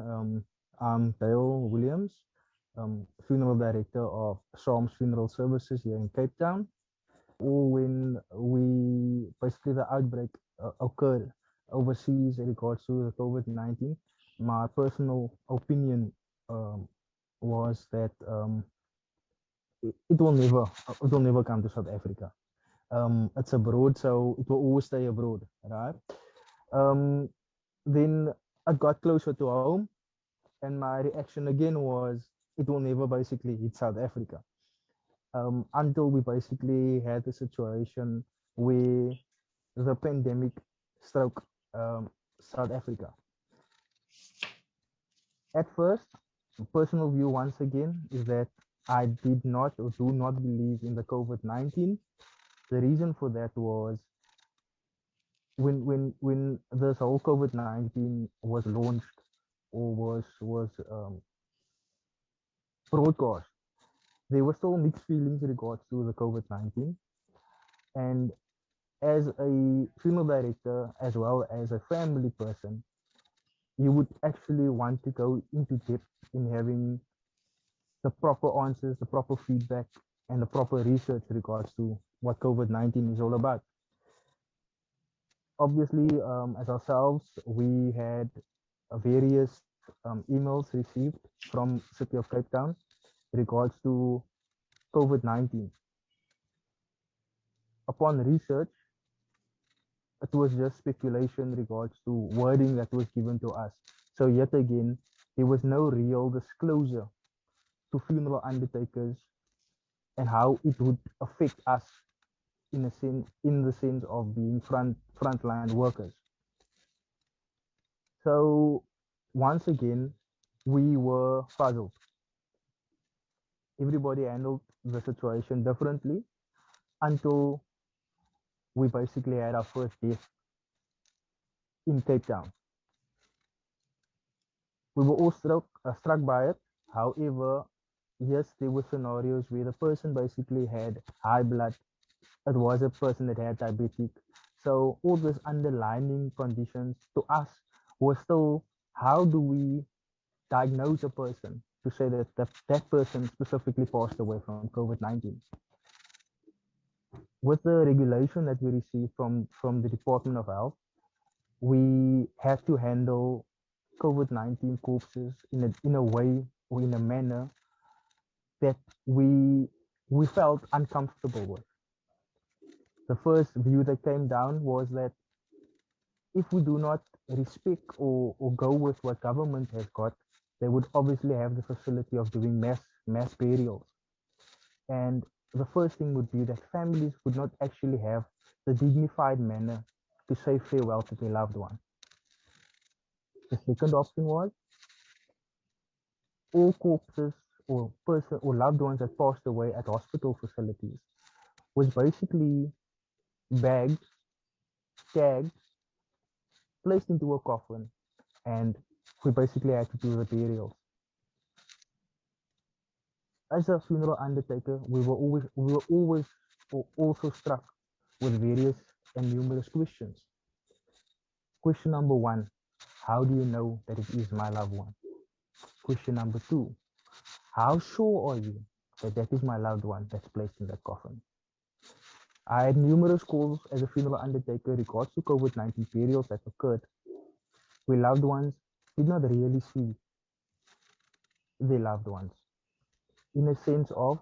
I'm Dale Williams, funeral director of Psalms Funeral Services here in Cape Town. Or when we basically the outbreak occurred overseas in regards to the COVID-19, my personal opinion um, was that it will never come to South Africa. It's abroad, so it will always stay abroad, right? Um, then I got closer to home, and my reaction again was it will never basically hit South Africa until we basically had a situation where the pandemic struck South Africa. At first, personal view once again is that I did not or do not believe in the COVID-19. The reason for that was when this whole COVID-19 was launched or was broadcast, there were still mixed feelings in regards to the COVID-19. And as a funeral director, as well as a family person, you would actually want to go into depth in having the proper answers, the proper feedback, and the proper research in regards to what COVID-19 is all about. Obviously, as ourselves, we had various emails received from City of Cape Town in regards to COVID-19. Upon research, it was just speculation in regards to wording that was given to us. So yet again, there was no real disclosure to funeral undertakers and how it would affect us in the sense of being frontline workers. So once again, we were puzzled. Everybody handled the situation differently until we basically had our first death in Cape Town. We were all struck by it. However, yes, there were scenarios where the person basically had high blood. It was a person that had diabetic. So all these underlying conditions to us was still, how do we diagnose a person to say that that person specifically passed away from COVID-19? With the regulation that we received from the Department of Health, we had to handle COVID-19 corpses in a way or in a manner that we felt uncomfortable with. The first view that came down was that if we do not respect or go with what government has got, they would obviously have the facility of doing mass burials. And the first thing would be that families would not actually have the dignified manner to say farewell to their loved one. The second option was all corpses or person or loved ones that passed away at hospital facilities was basically bagged, tagged, placed into a coffin, and we basically had to do the burials. As a funeral undertaker, we were always also struck with various and numerous questions. Question number one, how do you know that it is my loved one? Question number two, how sure are you that that is my loved one that's placed in that coffin? I had numerous calls as a funeral undertaker in regards to COVID-19 burials that occurred where loved ones did not really see their loved ones. In a sense of,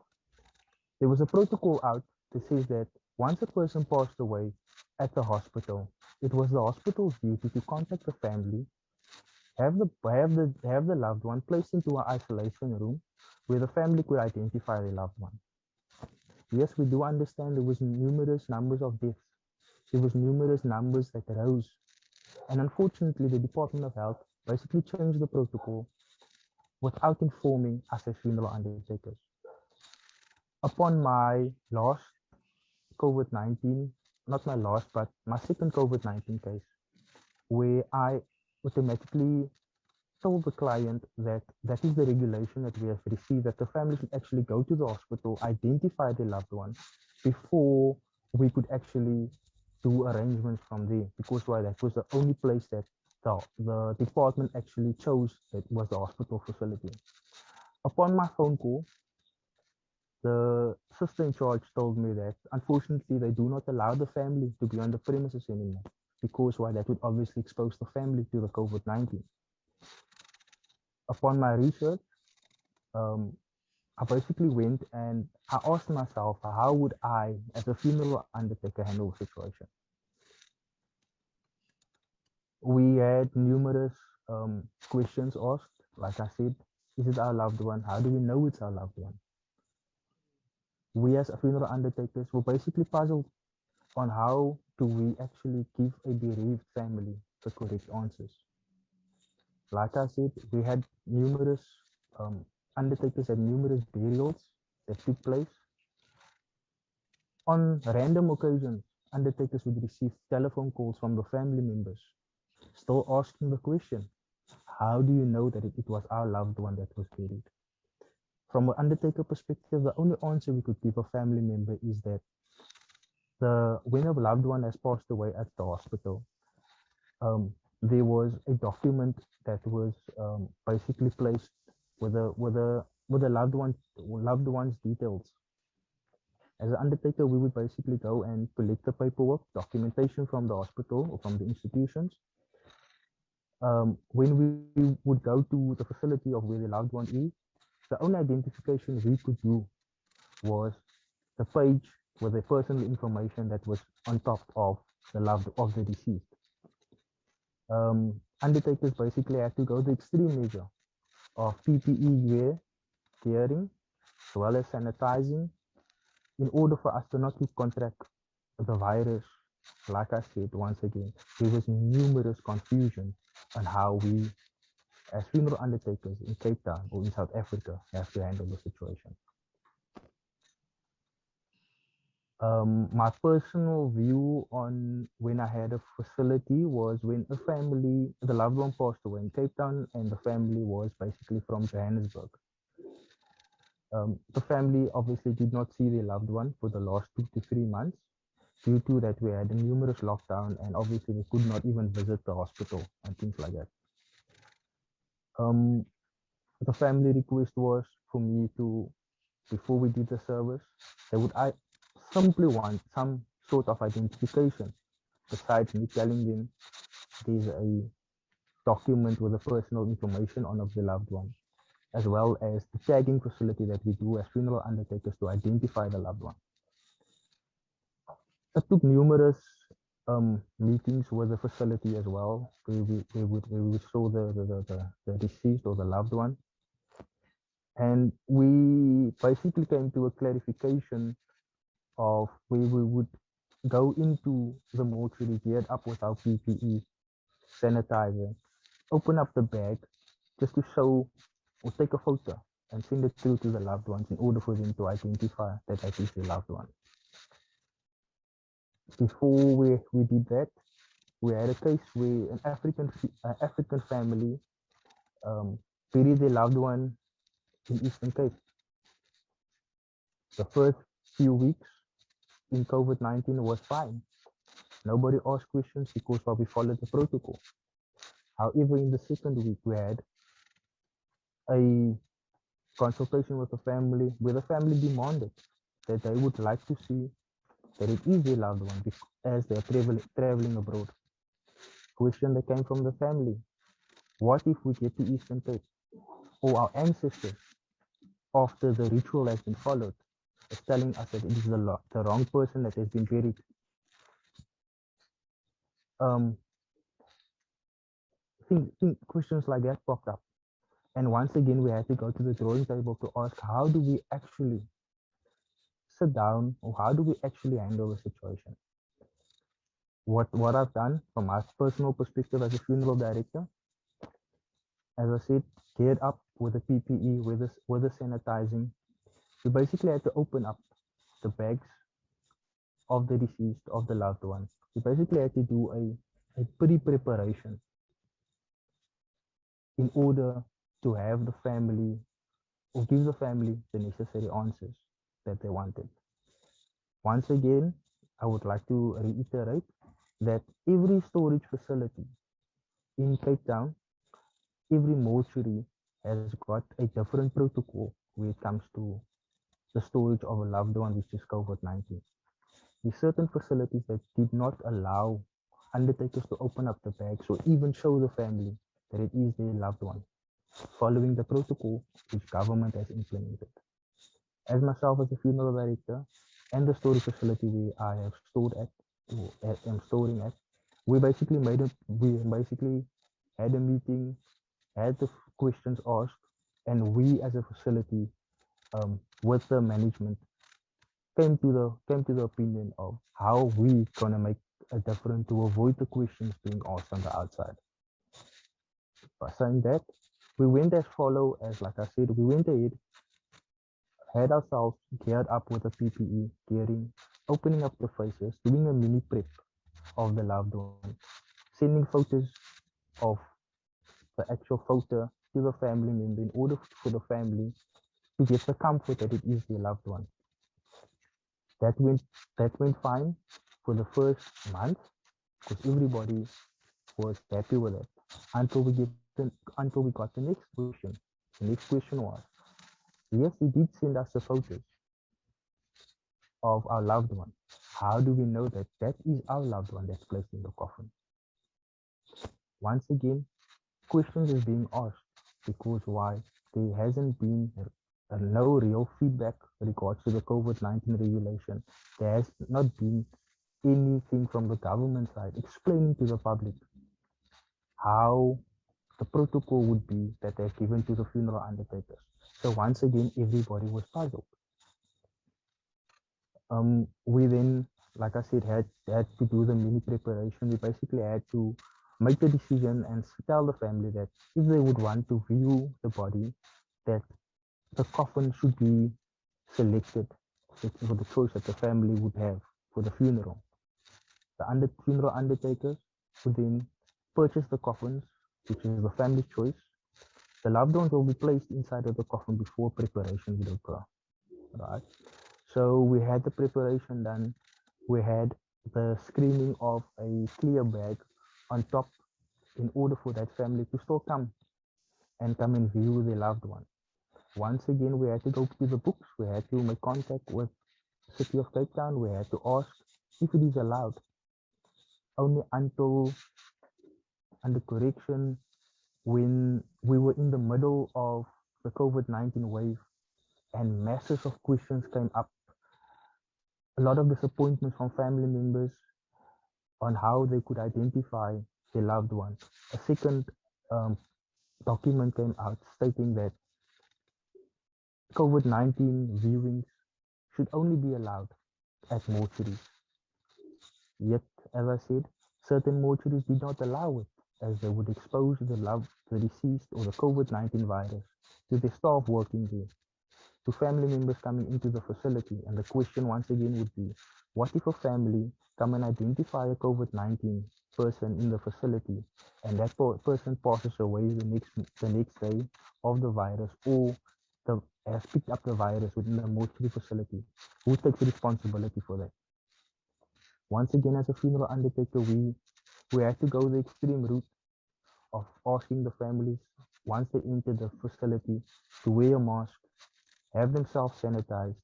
there was a protocol out that says that once a person passed away at the hospital, it was the hospital's duty to contact the family, have the loved one placed into an isolation room where the family could identify their loved one. Yes, we do understand there was numerous numbers of deaths. There was numerous numbers that rose. And unfortunately, the Department of Health basically changed the protocol without informing us as funeral undertakers. Upon my last COVID-19, not my last, but my second COVID-19 case, where I automatically told the client that that is the regulation that we have received, that the family should actually go to the hospital, identify their loved one before we could actually do arrangements from there. Because why? That was the only place that the department actually chose that it was the hospital facility. Upon my phone call, the sister in charge told me that unfortunately they do not allow the family to be on the premises anymore because why that would obviously expose the family to the COVID-19. Upon my research, um, I basically went and I asked myself, how would I, as a funeral undertaker, handle the situation? We had numerous questions asked. Like I said, is it our loved one? How do we know it's our loved one? We as funeral undertakers were basically puzzled on how do we actually give a bereaved family the correct answers. Like I said, we had numerous um, undertakers had numerous burials that took place. On random occasions, undertakers would receive telephone calls from the family members, still asking the question, how do you know that it was our loved one that was buried? From an undertaker perspective, the only answer we could give a family member is that when a loved one has passed away at the hospital, there was a document that was basically placed with the loved one's details. As an undertaker, we would basically go and collect the paperwork, documentation from the hospital or from the institutions. When we would go to the facility of where the loved one is, the only identification we could do was the page with the personal information that was on top of the deceased. Undertakers basically had to go the extreme measure of PPE wearing, as well as sanitizing, in order for us to not to contract the virus. Like I said, once again, there was numerous confusion on how we, as funeral undertakers in Cape Town or in South Africa, have to handle the situation. My personal view on when I had a facility was when a family, the loved one passed away in Cape Town, and the family was basically from Johannesburg. The family obviously did not see their loved one for the last 2 to 3 months due to that we had a numerous lockdown, and obviously they could not even visit the hospital and things like that. The family request was for me to, before we did the service, I simply want some sort of identification besides me telling them there's a document with the personal information on of the loved one, as well as the tagging facility that we do as funeral undertakers to identify the loved one. It took numerous meetings with the facility as well, where we saw the deceased or the loved one. And we basically came to a clarification of where we would go into the mortuary geared up with our PPE, sanitizer, open up the bag just to show or take a photo and send it through to the loved ones in order for them to identify that that is their loved one. Before we did that, we had a case where an African family buried their loved one in Eastern Cape. The first few weeks in COVID-19 was fine. Nobody asked questions because we followed the protocol. However, in the second week, we had a consultation with the family where the family demanded that they would like to see that it is their loved one as they are traveling abroad. Question that came from the family: what if we get to Eastern Cape or our ancestors, after the ritual has been followed, is telling us that it is the wrong person that has been buried? Questions like that popped up. And once again, we had to go to the drawing table to ask, how do we actually sit down, or how do we actually handle the situation? What I've done from my personal perspective as a funeral director, as I said, geared up with the PPE, with the sanitizing, we basically had to open up the bags of the deceased, of the loved one. We basically had to do a pre-preparation in order to have the family, or give the family the necessary answers that they wanted. Once again, I would like to reiterate that every storage facility In Cape Town, every mortuary has got a different protocol when it comes to the storage of a loved one, which is COVID-19. There are certain facilities that did not allow undertakers to open up the bags or even show the family that it is their loved one, following the protocol which government has implemented. As myself as a funeral director and the storage facility where I have stored at or am storing at, we basically had a meeting, had the questions asked, and we as a facility with the management came to the opinion of how we gonna make a difference to avoid the questions being asked on the outside. By saying that, we went as follow as like I said, we went ahead, had ourselves geared up with the PPE gearing, opening up the faces, doing a mini prep of the loved one, sending photos of the actual photo to the family member in order for the family to get the comfort that it is their loved one. That went that went fine for the first month because everybody was happy with it until we got the next question. The next question was, yes, he did send us the photos of our loved one. How do we know that that is our loved one that's placed in the coffin? Once again, questions is being asked because why? There hasn't been no real feedback regards to the COVID-19 regulation. There has not been anything from the government side explaining to the public how the protocol would be that they're given to the funeral undertakers. So once again, everybody was puzzled. We then, like I said, had to do the mini preparation. We basically had to make the decision and tell the family that if they would want to view the body, that the coffin should be selected for the choice that the family would have for the funeral. The funeral undertakers would then purchase the coffins, which is the family's choice. The loved ones will be placed inside of the coffin before preparation would occur. Right. So we had the preparation done. We had the screening of a clear bag on top in order for that family to still come and view their loved one. Once again, we had to go to the books. We had to make contact with the city of Cape Town. We had to ask if it is allowed. Only until under correction, when we were in the middle of the COVID-19 wave and masses of questions came up, a lot of disappointment from family members on how they could identify their loved one. A second um, document came out stating that COVID-19 viewings should only be allowed at mortuaries. Yet, as I said, certain mortuaries did not allow it as they would expose the deceased or the COVID-19 virus to the staff working there, to family members coming into the facility. And the question once again would be, what if a family come and identify a COVID-19 person in the facility and that person passes away the next day of the virus or has picked up the virus within the mortuary facility? Who takes responsibility for that? Once again, as a funeral undertaker, we had to go the extreme route of asking the families once they enter the facility to wear a mask, have themselves sanitized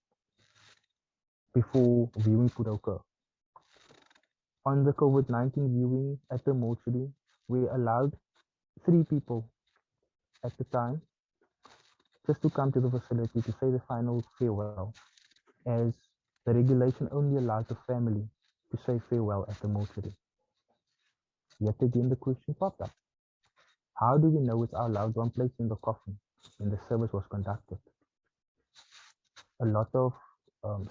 before viewing could occur. On the COVID-19 viewing at the mortuary, we allowed 3 people at the time just to come to the facility to say the final farewell, as the regulation only allows the family to say farewell at the mortuary. Yet again, the question popped up. How do we know it's our loved one placed in the coffin when the service was conducted? A lot of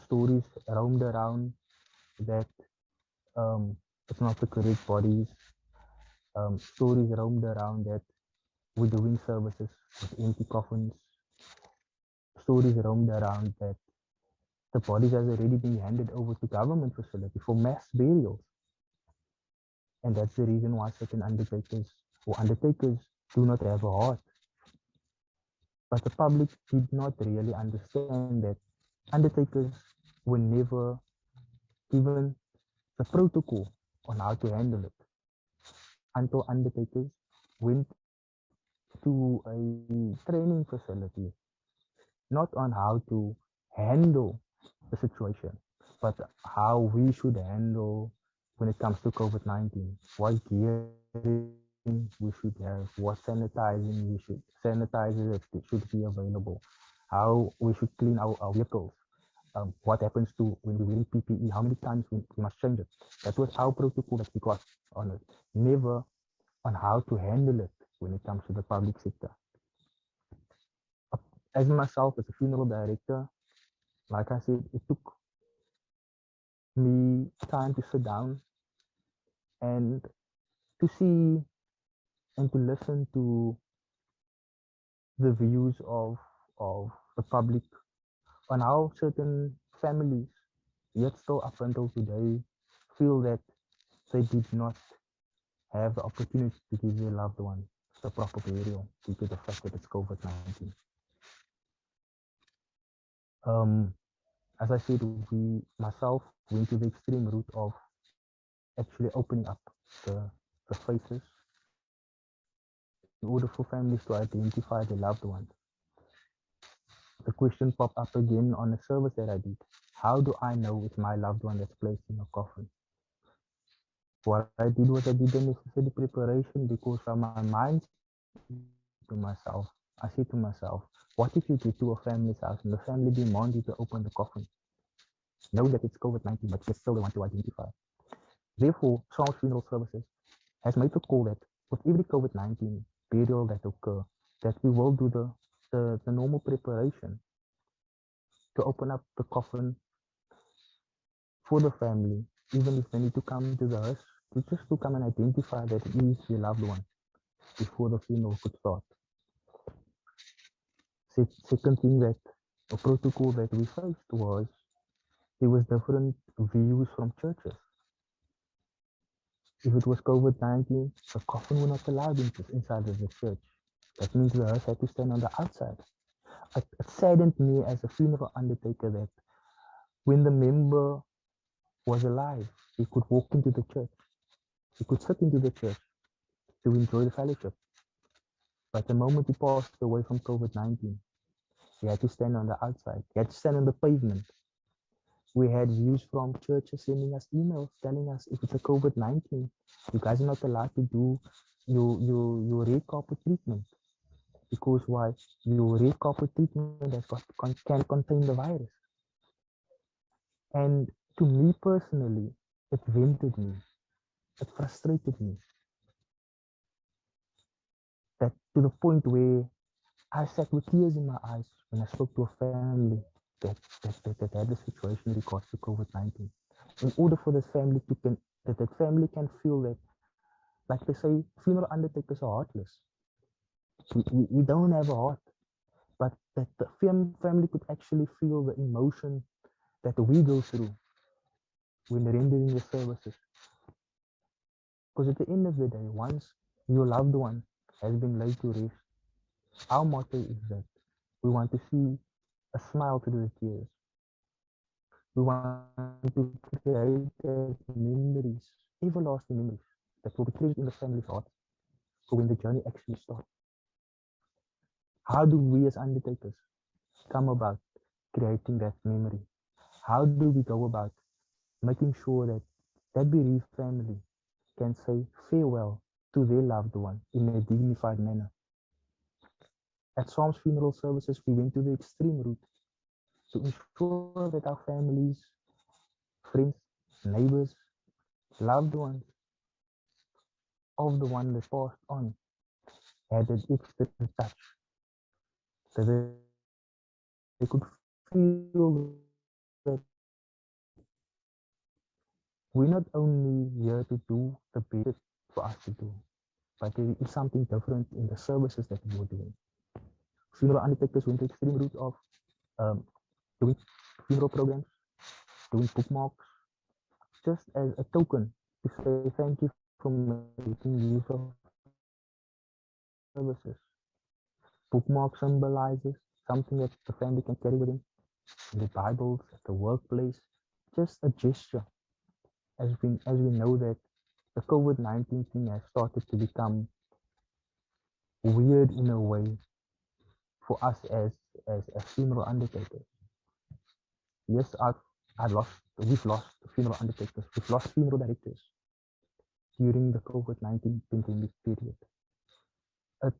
stories roamed around that it's not the correct bodies. Stories roamed around that we're doing services with empty coffins. Stories roamed around that the bodies has already been handed over to government facility for mass burials. And that's the reason why certain undertakers do not have a heart. But the public did not really understand that undertakers were never given the protocol on how to handle it until undertakers went to a training facility, not on how to handle the situation, but how we should handle when it comes to COVID-19. What gearing we should have, what sanitizers that should be available, how we should clean our vehicles, what happens to when we wear PPE, how many times we must change it. That was our protocol that we got on it, never on how to handle it when it comes to the public sector. As myself, as a funeral director, like I said, it took me time to sit down and to see and to listen to the views of the public on how certain families, yet still up until today, feel that they did not have the opportunity to give their loved one the proper burial due to the fact that it's COVID-19. Um, as I said, myself, went to the extreme route of actually opening up the, the faces in order for families to identify their loved ones. The question popped up again on a service that I did. How do I know it's my loved one that's placed in a coffin? What I did was I did the necessary preparation because from my mind to myself, I said to myself, what if you get to a family's house and the family demand you to open the coffin? Know that it's COVID-19, but they still want to identify. Therefore, Psalms Funeral Services has made the call that with every COVID-19 burial that occur, that we will do the normal preparation to open up the coffin for the family, even if they need to come to the house, to just to come and identify that it is their loved one before the funeral could start. Second thing that a protocol that we faced was there was different views from churches. If it was COVID-19, the coffin were not allowed inside of the church. That means the hearse had to stand on the outside. It saddened me as a funeral undertaker that when the member was alive, he could walk into the church. He could sit into the church to enjoy the fellowship. But the moment he passed away from COVID-19, he had to stand on the outside. He had to stand on the pavement. We had views from churches sending us emails telling us if it's a COVID-19, you guys are not allowed to do your red carpet treatment. Because why? Your red carpet treatment can contain the virus. And to me personally, it vented me. It frustrated me. That to the point where I sat with tears in my eyes when I spoke to a family that had a situation in regards to COVID-19. In order for this family that family can feel that, like they say, funeral undertakers are heartless. We don't have a heart, but that the family could actually feel the emotion that we go through when rendering the services. Because at the end of the day, once your loved one has been laid to rest, our motto is that we want to see a smile through the tears. We want to create memories, everlasting memories, that will be treasured in the family's heart for when the journey actually starts. How do we as undertakers come about creating that memory? How do we go about making sure that that bereaved family can say farewell to their loved one in a dignified manner? At Psalms Funeral Services, we went to the extreme route to ensure that our families, friends, neighbors, loved ones of the one that passed on had an extra touch, so that they could feel that we're not only here to do the best for us to do, but there is something different in the services that we were doing. Funeral undertakers went to the extreme route of doing funeral programs, doing bookmarks, just as a token to say thank you for making use of services. Bookmark symbolizes something that the family can carry with them in the Bibles, at the workplace, just a gesture. As we know that the COVID-19 thing has started to become weird in a way for us as funeral undertakers. Yes, we've lost funeral undertakers, we've lost funeral directors during the COVID-19 pandemic period. It,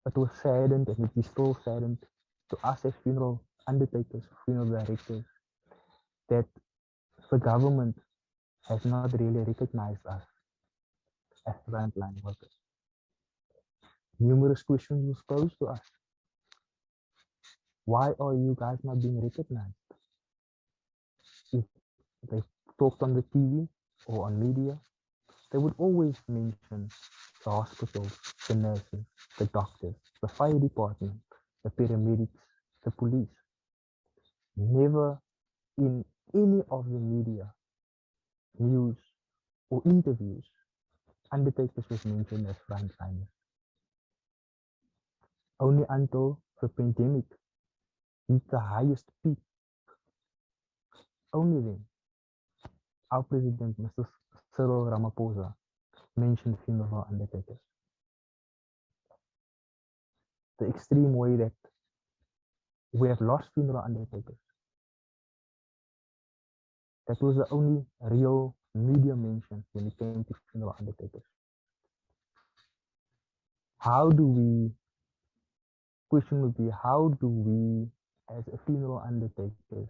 it was saddened and it is still saddened to us as funeral undertakers, funeral directors, that the government has not really recognized us as frontline workers. Numerous questions were posed to us. Why are you guys not being recognized? If they talked on the TV or on media, they would always mention the hospitals, the nurses, the doctors, the fire department, the paramedics, the police. Never in any of the media, news, or interviews, undertakers was mentioned as frontliners. Only until the pandemic hit the highest peak, only then, our president, Mr. Cyril Ramaphosa, mentioned funeral undertakers. The extreme way that we have lost funeral undertakers. That was the only real media mention when it came to funeral undertakers. How do we, question would be, how do we as a funeral undertakers,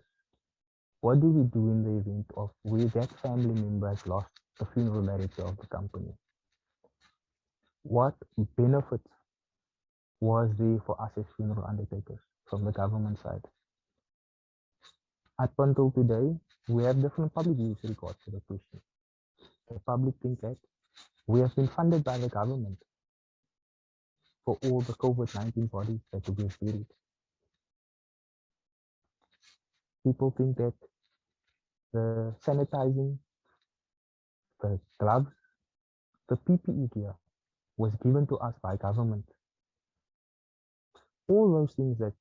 what do we do in the event of where that family member has lost the funeral director of the company? What benefits was there for us as funeral undertakers from the government side? Up until today, we have different public views in regards to the question. The public think that we have been funded by the government for all the COVID-19 bodies that we have buried. People think that the sanitizing, the gloves, the PPE gear was given to us by government. All those things that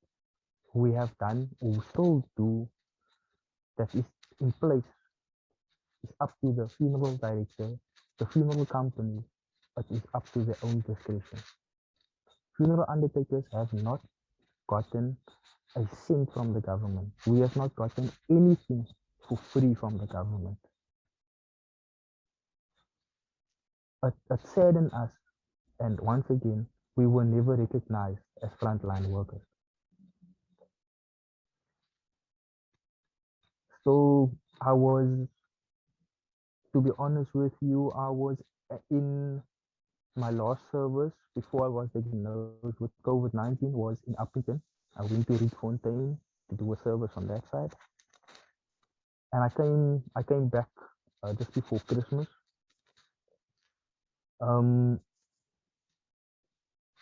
we have done or still do that is in place is up to the funeral director, the funeral company, but it's up to their own discretion. Funeral undertakers have not gotten a cent from the government. We have not gotten anything for free from the government. It saddened us, and once again, we were never recognized as frontline workers. So to be honest with you, I was in my last service before I was diagnosed with COVID-19 was in Appington. I went to Rietfontein to do a service on that side, and I came back just before Christmas.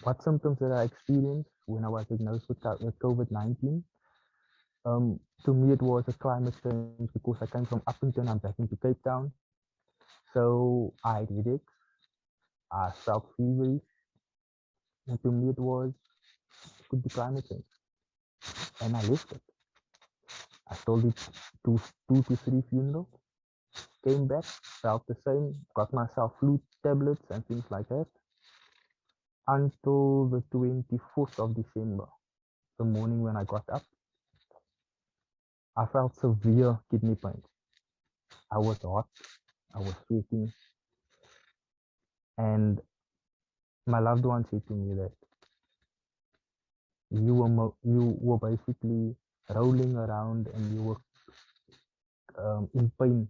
What symptoms that I experienced when I was diagnosed with COVID-19? To me, it was a climate change because I came from Appington, I'm back into Cape Town. So I had headaches, I felt feverish, and to me it could be climate change. And I left it. I still did two to three funerals, came back, felt the same, got myself flu tablets and things like that. Until the 24th of December, the morning when I got up, I felt severe kidney pain. I was hot, I was sweating, and my loved one said to me that you were basically rolling around and you were in pain.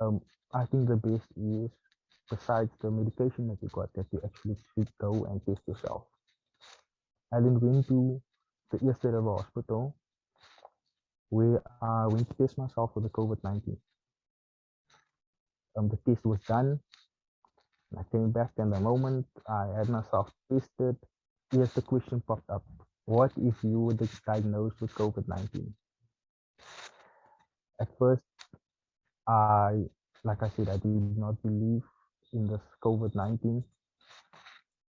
I think the best is, besides the medication that you got, that you actually should go and test yourself. I then went to the East River Hospital where I went to test myself for the COVID-19. The test was done. I came back, and the moment I had myself tested, here's the question popped up. What if you were diagnosed with COVID-19? At first, like I said, I did not believe in this COVID-19,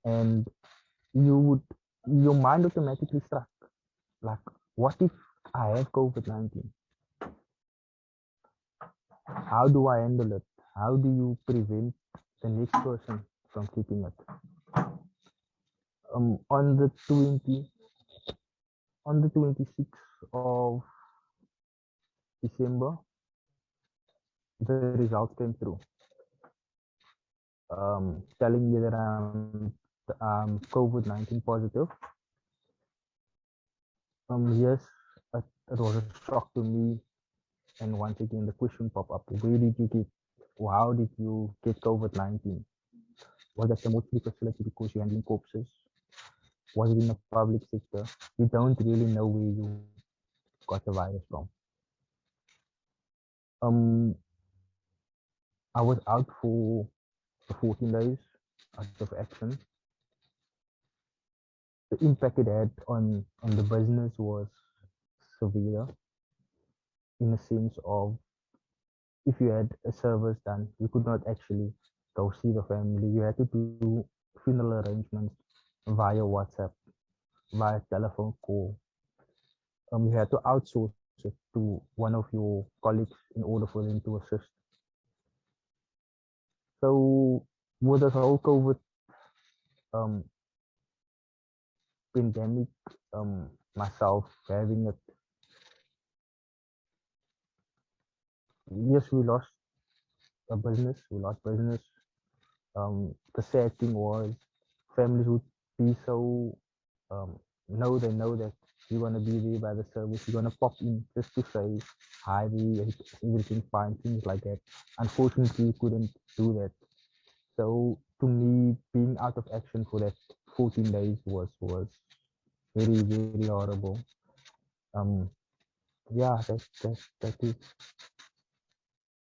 and your mind automatically struck, like, what if I have COVID-19? How do I handle it? How do you prevent the next person from keeping it? On the 26th of December, the results came through, telling me that I'm COVID-19 positive. Yes, it was a shock to me. And once again, the question pop up: Where did you get? How did you get COVID-19? Was that the mortuary facility because you're handling corpses? Was it in the public sector? You don't really know where you got the virus from. Um, I was out for 14 days out of action. The impact it had on the business was severe in a sense of if you had a service done, you could not actually go see the family. You had to do funeral arrangements via WhatsApp, via telephone call. You had to outsource it to one of your colleagues in order for them to assist. So with this whole COVID um, pandemic, myself having it, yes, we lost business. The sad thing was families would be so um, they know that you're gonna be there by the service. You're gonna pop in just to say hi, everything fine, things like that. Unfortunately, you couldn't do that. So to me, being out of action for that 14 days was very horrible. Um, yeah, that is.